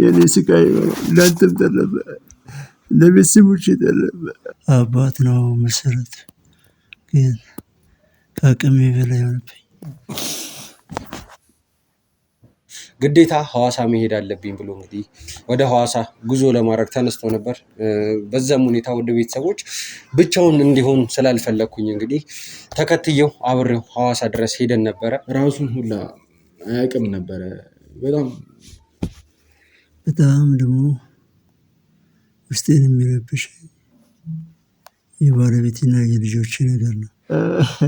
የኔ ስቃይ ለአንተም ተረፈ፣ ለቤተሰቦቼ ተረፈ። አባት ነው መሰረት፣ ግን ከአቅሜ በላይ ሆነብኝ። ግዴታ ሐዋሳ መሄድ አለብኝ ብሎ እንግዲህ ወደ ሐዋሳ ጉዞ ለማድረግ ተነስቶ ነበር። በዛም ሁኔታ ወደ ቤተሰቦች ብቻውን እንዲሆን ስላልፈለግኩኝ እንግዲህ ተከትየው አብሬው ሐዋሳ ድረስ ሄደን ነበረ። ራሱን ሁላ አያውቅም ነበረ። በጣም ደግሞ ውስጤን የሚረብሽ የባለቤቴና የልጆቼ ነገር ነው።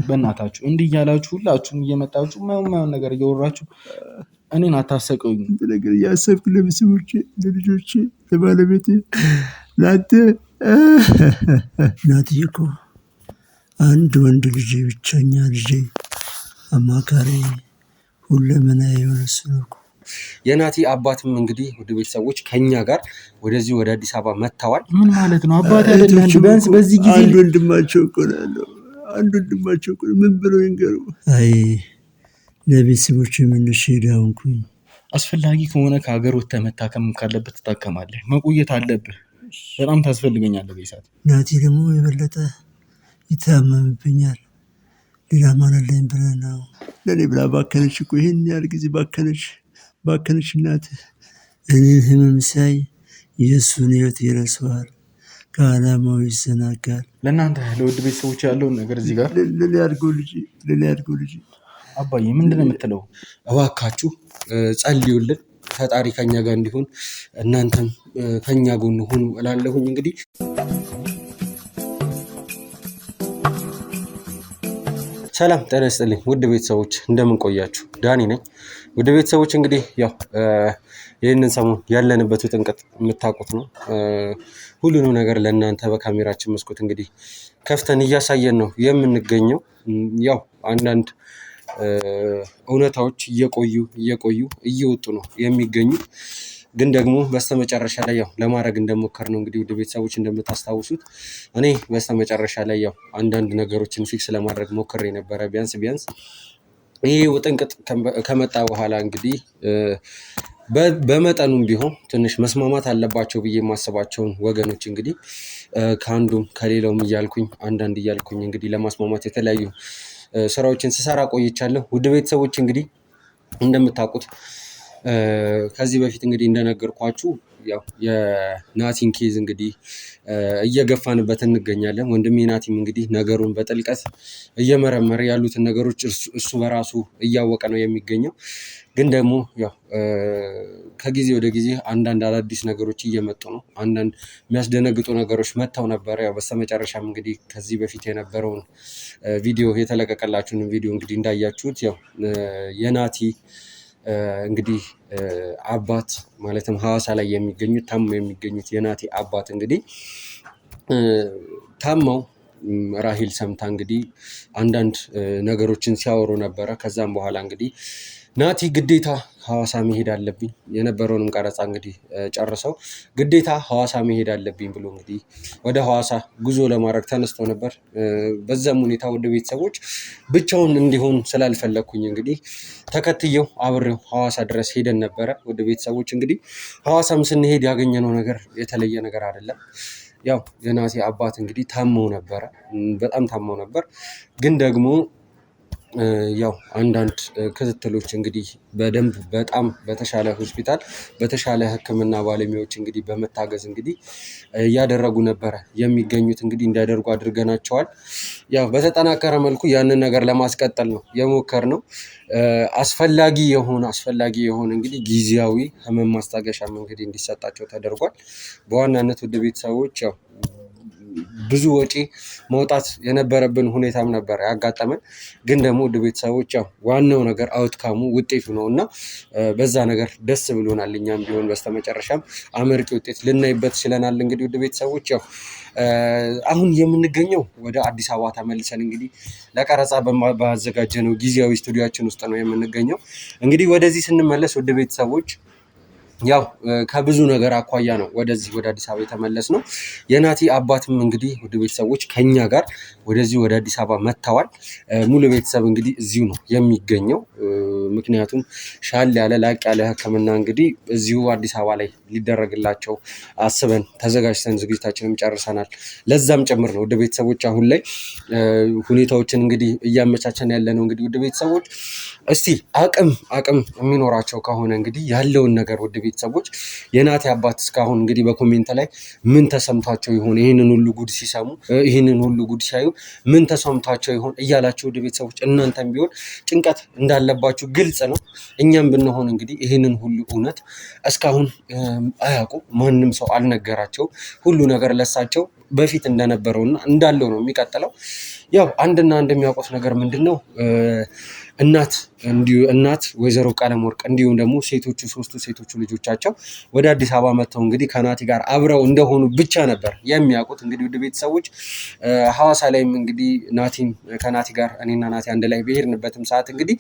በእናታችሁ እንዲህ እያላችሁ ሁላችሁም እየመጣችሁ ማየውን ነገር እያወራችሁ እኔን አታሰቀኝ። ነገር እያሰብክ ለቤተሰቦቼ፣ ለልጆቼ፣ ለባለቤቴ፣ ለአንተ ናትዬ እኮ አንድ ወንድ ልጄ፣ ብቸኛ ልጄ፣ አማካሪ፣ ሁለመናዬ የሆነ እሱ ነው እኮ። የናቲ አባትም እንግዲህ ወደ ቤተሰቦች ከኛ ጋር ወደዚህ ወደ አዲስ አበባ መጥተዋል። ምን ማለት ነው? አባት አይደለም ቢያንስ በዚህ ጊዜ አንድ ወንድማቸው እኮ ነው ያለው። አንድ ወንድማቸው እኮ ምን ብለው ይንገሩ? አይ ለቤተሰቦቼ መልሼ ዳንኩኝ። አስፈላጊ ከሆነ ከሀገር ወጥተህ መታከም ካለበት ትታከማለህ። መቆየት አለብህ። በጣም ታስፈልገኛለህ በይሳት። ናቲ ደግሞ የበለጠ ይታመምብኛል። ሌላ ማን አለኝ ብለህ ነው? ለእኔ ብላ ባከነች እኮ ይህን ያህል ጊዜ ባከነች እናትህ። እኔን ህመም ሳይ የእሱን ህይወት ይረሳዋል፣ ከዓላማው ይዘናጋል። ለእናንተ ለውድ ቤተሰቦች ያለውን ነገር እዚህ ጋር ለኔ ያድርገው ልጅ። አባዬ ምንድን ነው የምትለው? እባካችሁ ጸልዩልን፣ ፈጣሪ ከኛ ጋር እንዲሆን፣ እናንተም ከኛ ጎን ሁኑ እላለሁኝ። እንግዲህ ሰላም ጤና ይስጥልኝ ውድ ቤተሰቦች፣ እንደምን ቆያችሁ? ዳኒ ነኝ። ውድ ቤተሰቦች እንግዲህ ያው ይህንን ሰሞን ያለንበት ውጥንቅጥ የምታውቁት ነው። ሁሉንም ነገር ለእናንተ በካሜራችን መስኮት እንግዲህ ከፍተን እያሳየን ነው የምንገኘው። ያው አንዳንድ እውነታዎች እየቆዩ እየወጡ ነው የሚገኙት። ግን ደግሞ በስተመጨረሻ ላይ ያው ለማድረግ እንደሞከር ነው እንግዲህ ውድ ቤተሰቦች እንደምታስታውሱት እኔ በስተመጨረሻ ላይ ያው አንዳንድ ነገሮችን ፊክስ ለማድረግ ሞክሬ ነበረ። ቢያንስ ይሄ ውጥንቅጥ ከመጣ በኋላ እንግዲህ በመጠኑም ቢሆን ትንሽ መስማማት አለባቸው ብዬ የማስባቸውን ወገኖች እንግዲህ ከአንዱም ከሌላውም እያልኩኝ እንግዲህ ለማስማማት የተለያዩ ስራዎችን ስሰራ ቆይቻለሁ። ውድ ቤተሰቦች እንግዲህ እንደምታውቁት ከዚህ በፊት እንግዲህ እንደነገርኳችሁ ያው የናቲን ኬዝ እንግዲህ እየገፋንበት እንገኛለን። ወንድሜ ናቲም እንግዲህ ነገሩን በጥልቀት እየመረመረ ያሉትን ነገሮች እሱ በራሱ እያወቀ ነው የሚገኘው። ግን ደግሞ ያው ከጊዜ ወደ ጊዜ አንዳንድ አዳዲስ ነገሮች እየመጡ ነው። አንዳንድ የሚያስደነግጡ ነገሮች መጥተው ነበረ። ያው በስተመጨረሻም እንግዲህ ከዚህ በፊት የነበረውን ቪዲዮ የተለቀቀላችሁን ቪዲዮ እንግዲህ እንዳያችሁት ያው የናቲ እንግዲህ አባት ማለትም ሐዋሳ ላይ ታመው የሚገኙት የናቲ አባት እንግዲህ ታመው ራሂል ሰምታ እንግዲህ አንዳንድ ነገሮችን ሲያወሩ ነበረ። ከዛም በኋላ እንግዲህ ናቲ ግዴታ ሐዋሳ መሄድ አለብኝ የነበረውንም ቀረጻ እንግዲህ ጨርሰው ግዴታ ሐዋሳ መሄድ አለብኝ ብሎ እንግዲህ ወደ ሐዋሳ ጉዞ ለማድረግ ተነስቶ ነበር። በዛም ሁኔታ ወደ ቤተሰቦች ብቻውን እንዲሆን ስላልፈለግኩኝ እንግዲህ ተከትየው አብሬው ሐዋሳ ድረስ ሄደን ነበረ። ወደ ቤተሰቦች እንግዲህ ሐዋሳም ስንሄድ ያገኘነው ነገር የተለየ ነገር አይደለም። ያው የናቲ አባት እንግዲህ በጣም ታመው ነበር። ግን ደግሞ ያው አንዳንድ ክትትሎች እንግዲህ በደንብ በጣም በተሻለ ሆስፒታል በተሻለ ሕክምና ባለሙያዎች እንግዲህ በመታገዝ እንግዲህ እያደረጉ ነበረ የሚገኙት። እንግዲህ እንዲያደርጉ አድርገናቸዋል። ያው በተጠናከረ መልኩ ያንን ነገር ለማስቀጠል ነው የሞከርነው። አስፈላጊ የሆነ እንግዲህ ጊዜያዊ ህመም ማስታገሻም እንግዲህ እንዲሰጣቸው ተደርጓል። በዋናነት ውድ ቤተሰቦች ያው ብዙ ወጪ መውጣት የነበረብን ሁኔታም ነበር ያጋጠመን። ግን ደግሞ ውድ ቤተሰቦች ያው ዋናው ነገር አውትካሙ ውጤቱ ነው እና በዛ ነገር ደስ ብሎናል። እኛም ቢሆን በስተመጨረሻም አመርቂ ውጤት ልናይበት ችለናል። እንግዲህ ውድ ቤተሰቦች ያው አሁን የምንገኘው ወደ አዲስ አበባ ተመልሰን እንግዲህ ለቀረጻ ባዘጋጀነው ጊዜያዊ ስቱዲዮአችን ውስጥ ነው የምንገኘው። እንግዲህ ወደዚህ ስንመለስ ውድ ቤተሰቦች ያው ከብዙ ነገር አኳያ ነው ወደዚህ ወደ አዲስ አበባ የተመለስነው። የናቲ አባትም እንግዲህ ውድ ቤተሰቦች ከኛ ጋር ወደዚህ ወደ አዲስ አበባ መጥተዋል። ሙሉ ቤተሰብ እንግዲህ እዚሁ ነው የሚገኘው። ምክንያቱም ሻል ያለ ላቅ ያለ ሕክምና እንግዲህ እዚሁ አዲስ አበባ ላይ ሊደረግላቸው አስበን ተዘጋጅተን ዝግጅታችንም ጨርሰናል። ለዛም ጭምር ነው ውድ ቤተሰቦች አሁን ላይ ሁኔታዎችን እንግዲህ እያመቻቸን ያለ ነው። እንግዲህ ውድ ቤተሰቦች እስቲ አቅም የሚኖራቸው ከሆነ እንግዲህ ያለውን ነገር ውድ ቤተሰቦች የናቲ አባት እስካሁን እንግዲህ በኮሜንት ላይ ምን ተሰምቷቸው ይሆን ይህንን ሁሉ ጉድ ሲሰሙ ይህንን ሁሉ ጉድ ሲያዩ ምን ተሰምቷቸው ይሆን እያላችሁ ውድ ቤተሰቦች እናንተም ቢሆን ጭንቀት እንዳለባችሁ ግልጽ ነው። እኛም ብንሆን እንግዲህ ይህንን ሁሉ እውነት እስካሁን አያውቁ፣ ማንም ሰው አልነገራቸው። ሁሉ ነገር ለሳቸው በፊት እንደነበረውና እንዳለው ነው የሚቀጥለው። ያው አንድና አንድ የሚያውቁት ነገር ምንድን ነው? እናት ወይዘሮ ቀለመወርቅ እንዲሁም ደግሞ ሶስቱ ሴቶቹ ልጆቻቸው ወደ አዲስ አበባ መጥተው እንግዲህ ከናቲ ጋር አብረው እንደሆኑ ብቻ ነበር የሚያውቁት። እንግዲህ ውድ ቤተሰቦች ሐዋሳ ላይም እንግዲህ ከናቲ ጋር እኔና ናቲ አንድ ላይ በሄድንበትም ሰዓት እንግዲህ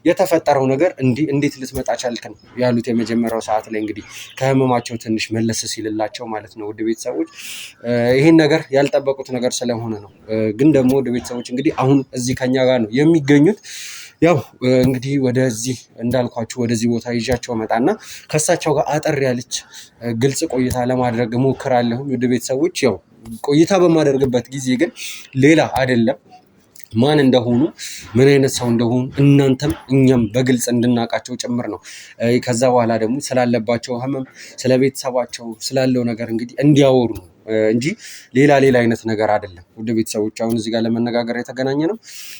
የተፈጠረው ነገር እንዴት ልትመጣ ቻልክ ነው ያሉት። የመጀመሪያው ሰዓት ላይ እንግዲህ ከህመማቸው ትንሽ መለስ ሲልላቸው ማለት ነው። ውድ ቤተሰቦች ይሄን ነገር ያልጠበቁት ነገር ስለሆነ ነው። ግን ደግሞ ውድ ቤተሰቦች እንግዲህ አሁን እዚህ ከኛ ጋር ነው የሚገኙት። ያው እንግዲህ ወደዚህ እንዳልኳችሁ ወደዚህ ቦታ ይዣቸው መጣና ከእሳቸው ጋር አጠር ያለች ግልጽ ቆይታ ለማድረግ እሞክራለሁ። ውድ ቤተሰቦች ያው ቆይታ በማደርግበት ጊዜ ግን ሌላ አይደለም ማን እንደሆኑ ምን አይነት ሰው እንደሆኑ እናንተም እኛም በግልጽ እንድናውቃቸው ጭምር ነው። ከዛ በኋላ ደግሞ ስላለባቸው ህመም፣ ስለ ቤተሰባቸው ስላለው ነገር እንግዲህ እንዲያወሩ ነው እንጂ ሌላ አይነት ነገር አይደለም። ውድ ቤተሰቦች አሁን እዚህ ጋር ለመነጋገር የተገናኘ ነው።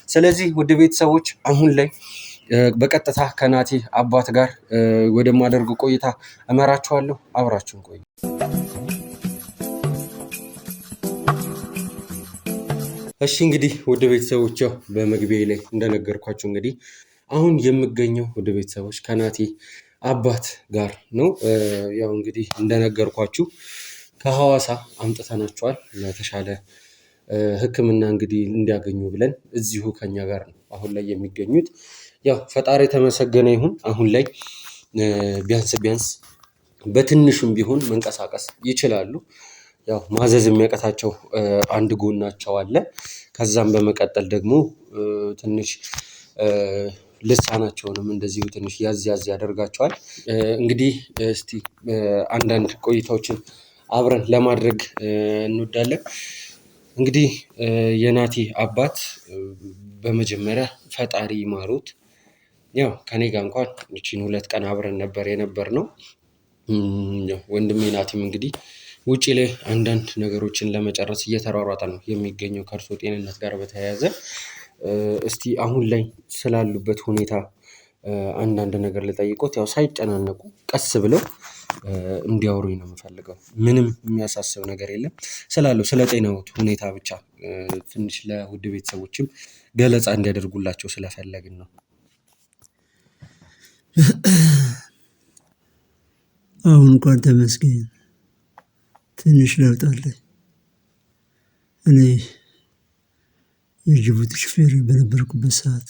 ስለዚህ ውድ ቤተሰቦች አሁን ላይ በቀጥታ ከናቲ አባት ጋር ወደማደርገው ቆይታ እመራችኋለሁ። አብራችሁን ቆዩ። እሺ እንግዲህ ውድ ቤተሰቦች ያው በመግቢያ ላይ እንደነገርኳችሁ እንግዲህ አሁን የምገኘው ውድ ቤተሰቦች ከናቲ አባት ጋር ነው። ያው እንግዲህ እንደነገርኳችሁ ከሐዋሳ አምጥተናቸዋል ለተሻለ ሕክምና እንግዲህ እንዲያገኙ ብለን እዚሁ ከኛ ጋር ነው አሁን ላይ የሚገኙት። ያው ፈጣሪ የተመሰገነ ይሁን አሁን ላይ ቢያንስ በትንሹም ቢሆን መንቀሳቀስ ይችላሉ። ያው ማዘዝ የሚያቀታቸው አንድ ጎናቸው አለ። ከዛም በመቀጠል ደግሞ ትንሽ ልሳናቸውንም እንደዚሁ ትንሽ ያዝ ያደርጋቸዋል። እንግዲህ እስቲ አንዳንድ ቆይታዎችን አብረን ለማድረግ እንወዳለን። እንግዲህ የናቲ አባት በመጀመሪያ ፈጣሪ ይማሩት። ያው ከኔ ጋር እንኳን እቺን 2 ቀን አብረን ነበር የነበርነው። ወንድሜ ናቲም እንግዲህ ውጪ ላይ አንዳንድ ነገሮችን ለመጨረስ እየተሯሯጠ ነው የሚገኘው ከእርሶ ጤንነት ጋር በተያያዘ። እስቲ አሁን ላይ ስላሉበት ሁኔታ አንዳንድ ነገር ልጠይቆት፣ ያው ሳይጨናነቁ ቀስ ብለው እንዲያወሩኝ ነው የምፈልገው። ምንም የሚያሳስብ ነገር የለም። ስለ ጤናው ሁኔታ ብቻ ትንሽ ለውድ ቤተሰቦችም ገለጻ እንዲያደርጉላቸው ስለፈለግን ነው። አሁን እንኳን ተመስገን ትንሽ ለውጥ አለኝ። እኔ የጅቡቲ ሹፌር በነበርኩበት ሰዓት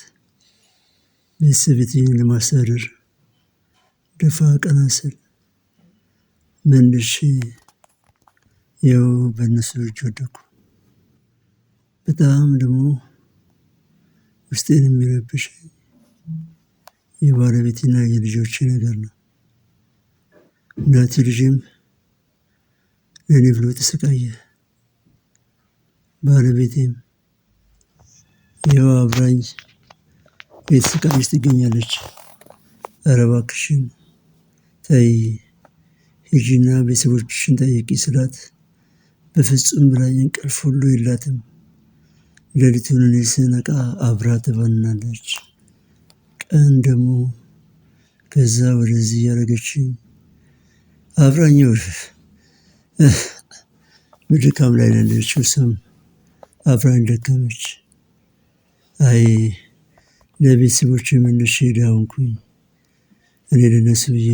ቤተሰቤን ለማስተዳደር ደፋ ቀና ስል መልሼ ያው በእነሱ እጅ ወደኩ። በጣም ደግሞ ውስጤን የሚረብሸኝ የባለቤቴና የልጆቼ ነገር ነው። እናቴ ልጄም ለእኔ ብሎ ተሰቃየ። ባለቤቴም ያው አብራኝ የተሰቃየች ትገኛለች። ኧረ እባክሽን ተይ ሂጂና ቤተሰቦችሽን ጠይቂ ስላት በፍጹም ብላኝ እንቅልፍ ሁሉ የላትም። ሌሊቱን እኔ ስነቃ አብራ ትባንናለች። ቀን ደግሞ ከዛ ወደዚህ እያደረገችኝ አብራኛው በድካም ላይ ያለችው እሷም አብራኝ ደከመች። አይ ለቤተሰቦቼ መልሼ ዕዳ ሆንኩኝ። እኔ ለነሱ ብዬ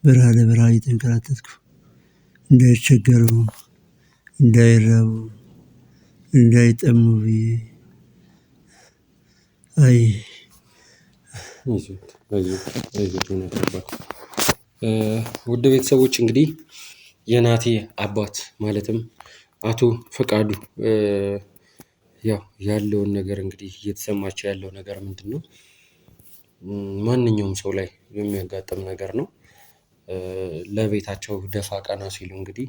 በረሃ ለበረሃ እየተንከራተትኩ እንዳይቸገሩ፣ እንዳይራቡ፣ እንዳይጠሙ ብዬ አይ ውድ ቤተሰቦች እንግዲህ የናቲ አባት ማለትም አቶ ፈቃዱ ያው ያለውን ነገር እንግዲህ እየተሰማቸው ያለው ነገር ምንድነው? ማንኛውም ሰው ላይ የሚያጋጥም ነገር ነው። ለቤታቸው ደፋ ቀና ሲሉ እንግዲህ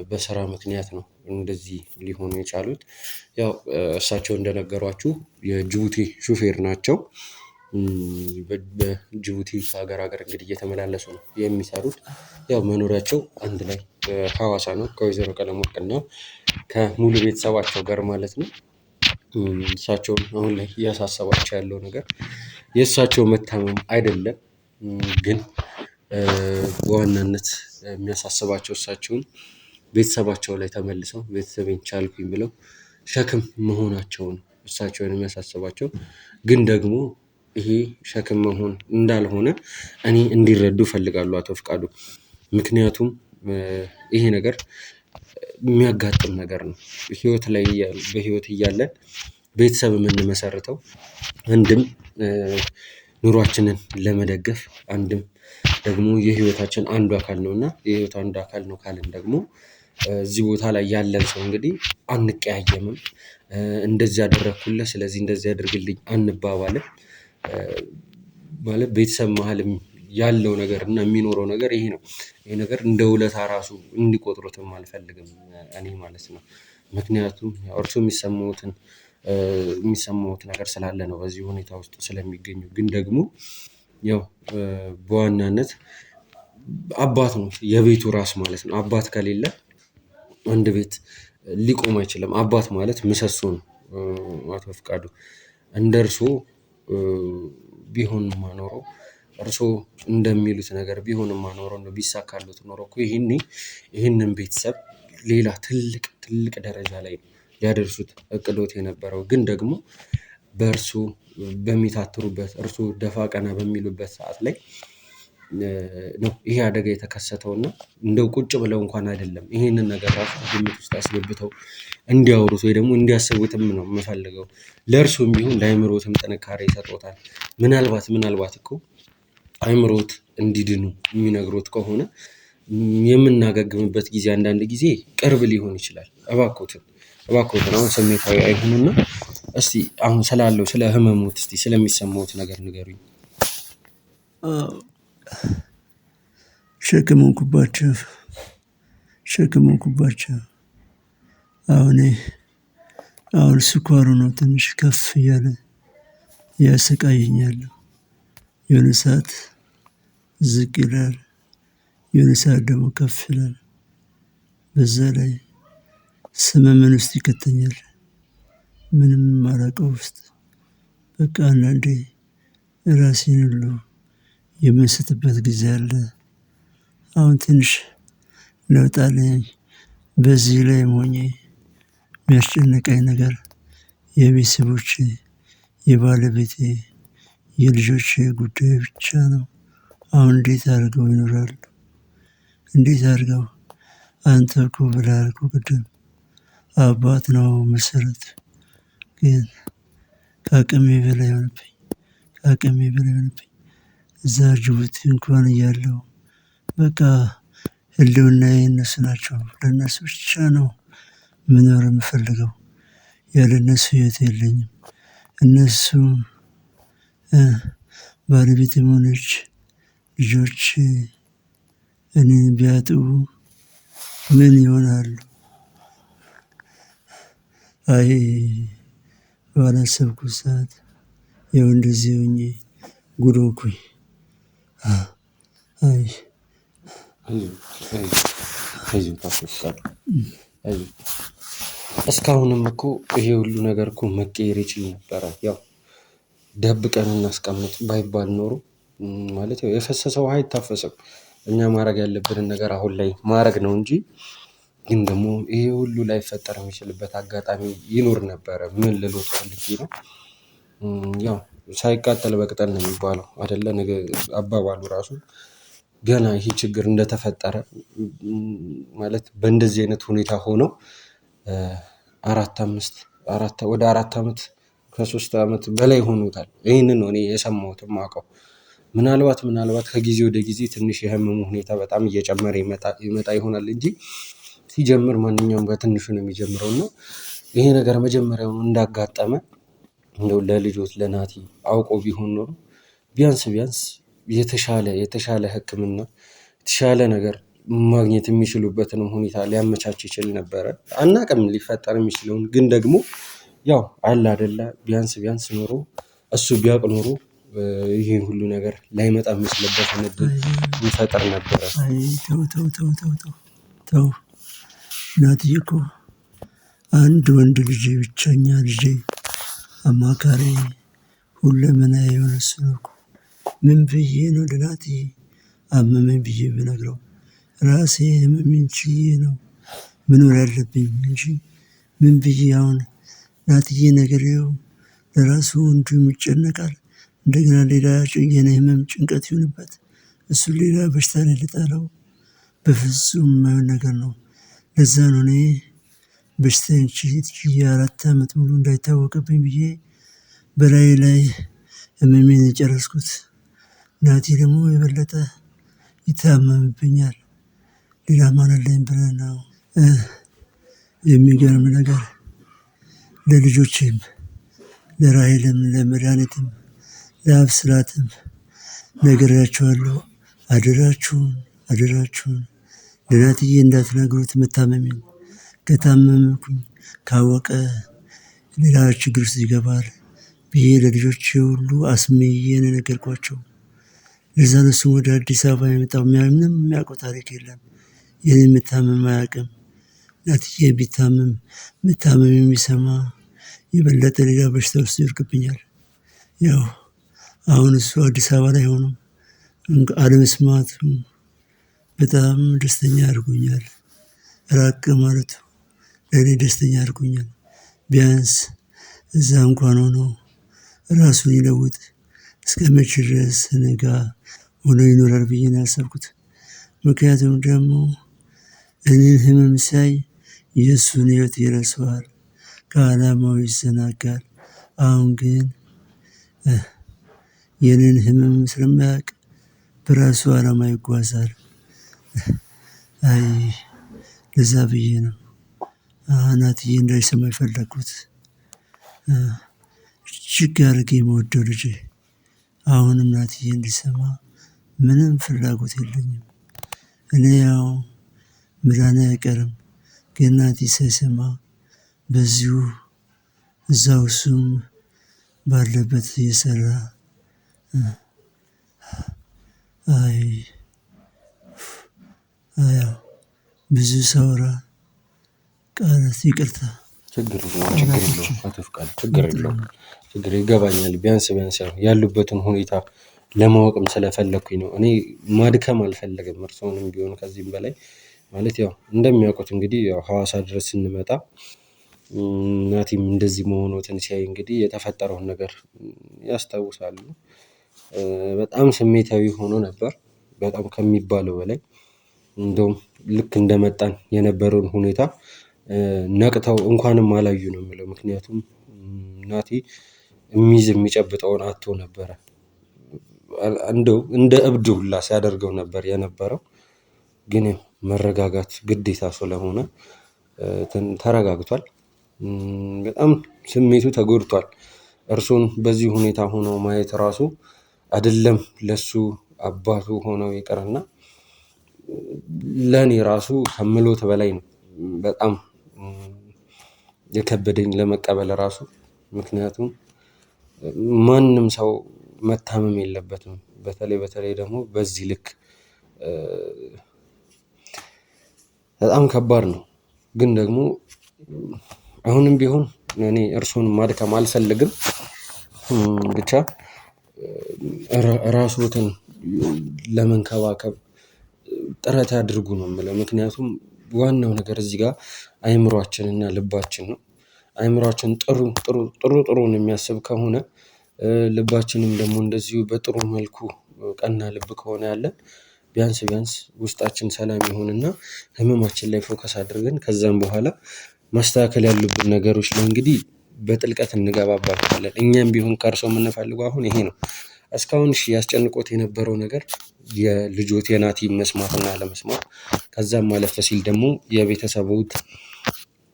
በስራ ምክንያት ነው እንደዚህ ሊሆኑ የቻሉት። ያው እሳቸው እንደነገሯችሁ የጅቡቲ ሹፌር ናቸው። በጅቡቲ ሀገር እንግዲህ እየተመላለሱ ነው የሚሰሩት። ያው መኖሪያቸው አንድ ላይ ሀዋሳ ነው ከወይዘሮ ቀለመወርቅና ከሙሉ ቤተሰባቸው ጋር ማለት ነው። እሳቸውን አሁን ላይ እያሳሰባቸው ያለው ነገር የእሳቸው መታመም አይደለም። ግን በዋናነት የሚያሳስባቸው እሳቸውን ቤተሰባቸው ላይ ተመልሰው ቤተሰቤን ቻልኩኝ ብለው ሸክም መሆናቸውን እሳቸውን የሚያሳስባቸው። ግን ደግሞ ይሄ ሸክም መሆን እንዳልሆነ እኔ እንዲረዱ እፈልጋለሁ አቶ ፍቃዱ። ምክንያቱም ይሄ ነገር የሚያጋጥም ነገር ነው። ህይወት ላይ በህይወት እያለን ቤተሰብ የምንመሰርተው አንድም ኑሯችንን ለመደገፍ አንድም ደግሞ የህይወታችን አንዱ አካል ነውና የህይወት አንዱ አካል ነው ካልን ደግሞ እዚህ ቦታ ላይ ያለን ሰው እንግዲህ አንቀያየምም። እንደዚህ አደረኩልህ ስለዚህ እንደዚህ አድርግልኝ አንባባልም። ማለት ቤተሰብ መሃልም ያለው ነገር እና የሚኖረው ነገር ይሄ ነው። ይሄ ነገር እንደ ውለታ ራሱ እንዲቆጥሩትም አልፈልግም እኔ ማለት ነው። ምክንያቱም ያው እርሱ የሚሰማዎት ነገር ስላለ ነው በዚህ ሁኔታ ውስጥ ስለሚገኙ። ግን ደግሞ ያው በዋናነት አባት ነው የቤቱ ራስ ማለት ነው። አባት ከሌለ አንድ ቤት ሊቆም አይችልም። አባት ማለት ምሰሶ ነው። አቶ ፍቃዱ እንደ እርስዎ ቢሆንማ ኖሮ እርስዎ እንደሚሉት ነገር ቢሆንማ ኖሮ ቢሳካልዎት ኖሮ እኮ ይሄንን ቤተሰብ ሌላ ትልቅ ደረጃ ላይ ሊያደርሱት እቅዶት የነበረው። ግን ደግሞ በእርሱ በሚታትሩበት እርሱ ደፋ ቀና በሚሉበት ሰዓት ላይ ነው ይሄ አደጋ የተከሰተው። እና እንደው ቁጭ ብለው እንኳን አይደለም ይሄንን ነገር ራሱ ግምት ውስጥ አስገብተው እንዲያወሩት ወይ ደግሞ እንዲያስቡትም ነው የምፈልገው። ለእርሱም ቢሆን ለአእምሮትም ጥንካሬ ይሰጥዎታል። ምናልባት እኮ አእምሮት እንዲድኑ የሚነግሩት ከሆነ የምናገግምበት ጊዜ አንዳንድ ጊዜ ቅርብ ሊሆን ይችላል። እባክዎትን አሁን ስሜታዊ አይሁኑና እስቲ አሁን ስላለው ስለ ህመሙት እስቲ ስለሚሰማዎት ነገር ንገሩኝ። ሸክም ሆንኩባቸው። አሁን ስኳሩ ነው ትንሽ ከፍ እያለ እያሰቃየኝ ያለው። የሆነ ሰዓት ዝቅ ይላል የሆነ ሰዓት ደግሞ ከፍ ይላል። በዛ ላይ ሰመመን ውስጥ ይከተኛል። ምንም የማላውቀው ውስጥ በቃ አንዳንዴ ራሴን ሁሉ የምስትበት ጊዜ አለ። አሁን ትንሽ ለውጥ አለኝ። በዚህ ላይም ሆኜ የሚያስጨንቀኝ ነገር የቤተሰቦቼ የባለቤቴ የልጆቼ ጉዳይ ብቻ ነው። አሁን እንዴት አድርገው ይኖራሉ? እንዴት አድርገው አንተ እኮ ብለሃል እኮ ቅድም አባት ነው መሰረት። ግን ከአቅሜ በላይ ሆነብኝ። እዛ ጅቡቲ እንኳን እያለሁ በቃ ህልውናዬ እነሱ ናቸው። ለእነሱ ብቻ ነው መኖር የምፈልገው። ያለ እነሱ ህይወት የለኝም። እነሱ ባለቤቴም ሆነች ልጆቼ እኔን ቢያጡ ምን ይሆናሉ? አይ ባላሰብኩት ሰዓት ይኸው እንደዚህ ሆኜ ጉድ ሆንኩኝ። እስካሁንም እኮ ይሄ ሁሉ ነገር እኮ መቀየር ይችል ነበረ። ያው ደብቀን እናስቀምጥ ባይባል ኖሮ ማለት ያው የፈሰሰ ውሃ አይታፈስም። እኛ ማድረግ ያለብንን ነገር አሁን ላይ ማድረግ ነው እንጂ። ግን ደግሞ ይሄ ሁሉ ላይፈጠር የሚችልበት አጋጣሚ ይኖር ነበረ። ምን ልሎት ፈልጌ ነው። ያው ሳይቃጠል በቅጠል ነው የሚባለው አይደለ አባባሉ ራሱ። ገና ይሄ ችግር እንደተፈጠረ ማለት በእንደዚህ አይነት ሁኔታ ሆነው ወደ 4 አመት ከ3 ዓመት በላይ ሆኖታል። ይህንን ነው እኔ የሰማሁት የማውቀው። ምናልባት ከጊዜ ወደ ጊዜ ትንሽ የህመሙ ሁኔታ በጣም እየጨመረ ይመጣ ይሆናል እንጂ ሲጀምር ማንኛውም በትንሹ ነው የሚጀምረው እና ይሄ ነገር መጀመሪያውኑ እንዳጋጠመ እንደው ለልጆት ለናቲ አውቆ ቢሆን ኖሮ ቢያንስ የተሻለ ሕክምና የተሻለ ነገር ማግኘት የሚችሉበትንም ሁኔታ ሊያመቻች ይችል ነበረ። አናውቅም ሊፈጠር የሚችለውን ግን ደግሞ ያው አለ አይደለ ቢያንስ ኖሮ እሱ ቢያውቅ ኖሮ ይሄን ሁሉ ነገር ላይመጣ የሚችልበትን እድል ይፈጠር ነበረ። ተው ናትዬ እኮ አንድ ወንድ ልጄ ብቸኛ ልጄ አማካሪ ሁለመናዬ የሆነ እሱ ነው እኮ። ምን ብዬ ነው ለናቲ አመመኝ ብዬ ብነግረው? ራሴ ህመሜን ችዬ ነው መኖር ያለብኝ እንጂ ምን ብዬ አሁን ናትዬ ነግሬው ለራሱ እንዲሁ ይጨነቃል። እንደገና ሌላ የኔ ህመም ጭንቀት ይሁንበት እሱን ሌላ በሽታ ላይ ልጣለው? በፍጹም የማይሆን ነገር ነው። ለዛ ነው እኔ በሽታዬን ችዬ 4 ዓመት ሙሉ እንዳይታወቅብኝ ብዬ በላዬ ላይ ህመሜን የጨረስኩት። ናቲ ደግሞ የበለጠ ይታመምብኛል። ሌላ ማን አለኝ ብለህ ነው? የሚገርም ነገር ለልጆቼም ለራሔልም ለመድኃኒትም ለአብስራትም ነግሬያቸዋለሁ። አደራችሁን ለናትዬ እንዳትነግሩት መታመሜን። ከታመምኩኝ ካወቀ ሌላ ችግር ውስጥ ይገባል ብዬ ለልጆቼ ሁሉ አስምዬ ነው የነገርኳቸው። ለዛ ነው እሱም ወደ አዲስ አበባ የመጣው። ምንም የሚያውቀው ታሪክ የለም። የኔ መታመም አያውቅም። ናትዬ ቢታመም መታመም የሚሰማ የበለጠ ሌላ በሽታ ውስጥ ይወድቅብኛል። ያው አሁን እሱ አዲስ አበባ ላይ ሆኖ አለመስማቱ በጣም ደስተኛ አድርጎኛል። ራቅ ማለቱ ለእኔ ደስተኛ አድርጎኛል። ቢያንስ እዛ እንኳን ሆኖ ራሱን ይለውጥ እስከመቼ ድረስ እኔ ጋ ሆኖ ይኖራል ብዬ ነው ያሰብኩት። ምክንያቱም ደግሞ እኔን ህመም ሲያይ የእሱን ህይወት ይረሳዋል፣ ከዓላማው ይዘናጋል። አሁን ግን የኔን ህመም ስለማያውቅ በራሱ ዓላማ ይጓዛል። አይ ለዛ ብዬ ነው ናትዬ እንዳይሰማ የፈለኩት። እጅግ አድርጌ የምወደው ልጄ አሁንም ናትዬ እንዲሰማ ምንም ፍላጎት የለኝም። እኔ ያው መዳኔ አይቀርም፣ ግን ናቲ ሳይሰማ በዚሁ እዛው እሱም ባለበት እየሰራ ያው ብዙ ሳወራ ቃላት ይቅርታ። ችግር የለውም። ይገባኛል። ቢያንስ ያው ያሉበትን ሁኔታ ለማወቅም ስለፈለኩኝ ነው። እኔ ማድከም አልፈለግም እርስዎንም ቢሆን ከዚህም በላይ ማለት ያው እንደሚያውቁት እንግዲህ ያው ሐዋሳ ድረስ ስንመጣ ናቲም እንደዚህ መሆኖትን ሲያይ እንግዲህ የተፈጠረውን ነገር ያስታውሳሉ። በጣም ስሜታዊ ሆኖ ነበር፣ በጣም ከሚባለው በላይ። እንደውም ልክ እንደመጣን የነበረውን ሁኔታ ነቅተው እንኳንም አላዩ ነው የምለው። ምክንያቱም ናቲ የሚይዝ የሚጨብጠውን አጥቶ ነበረ። እንደው እንደ እብድ ሁላ ሲያደርገው ነበር የነበረው። ግን መረጋጋት ግዴታ ስለሆነ ተረጋግቷል። በጣም ስሜቱ ተጎድቷል። እርሱን በዚህ ሁኔታ ሆነው ማየት ራሱ አይደለም ለሱ አባቱ ሆነው ይቅርና ለኔ ራሱ ከምሎት በላይ ነው በጣም የከበደኝ ለመቀበል ራሱ። ምክንያቱም ማንም ሰው መታመም የለበትም። በተለይ ደግሞ በዚህ ልክ በጣም ከባድ ነው። ግን ደግሞ አሁንም ቢሆን እኔ እርሱን ማድከም አልፈልግም። ብቻ ራስዎትን ለመንከባከብ ጥረት ያድርጉ ነው የምለው። ምክንያቱም ዋናው ነገር እዚህ ጋር አይምሮአችንና ልባችን ነው። አይምሮአችን ጥሩን የሚያስብ ከሆነ ልባችንም ደግሞ እንደዚሁ በጥሩ መልኩ ቀና ልብ ከሆነ ያለን ቢያንስ ውስጣችን ሰላም ይሆንና ህመማችን ላይ ፎከስ አድርገን ከዛም በኋላ ማስተካከል ያሉብን ነገሮች ላይ እንግዲህ በጥልቀት እንገባባቸዋለን። እኛም ቢሆን ከእርሶ የምንፈልገው አሁን ይሄ ነው። እስካሁን ያስጨንቆት የነበረው ነገር የልጆት የናቲ መስማትና አለመስማት፣ ከዛም ማለፍ ሲል ደግሞ የቤተሰቦት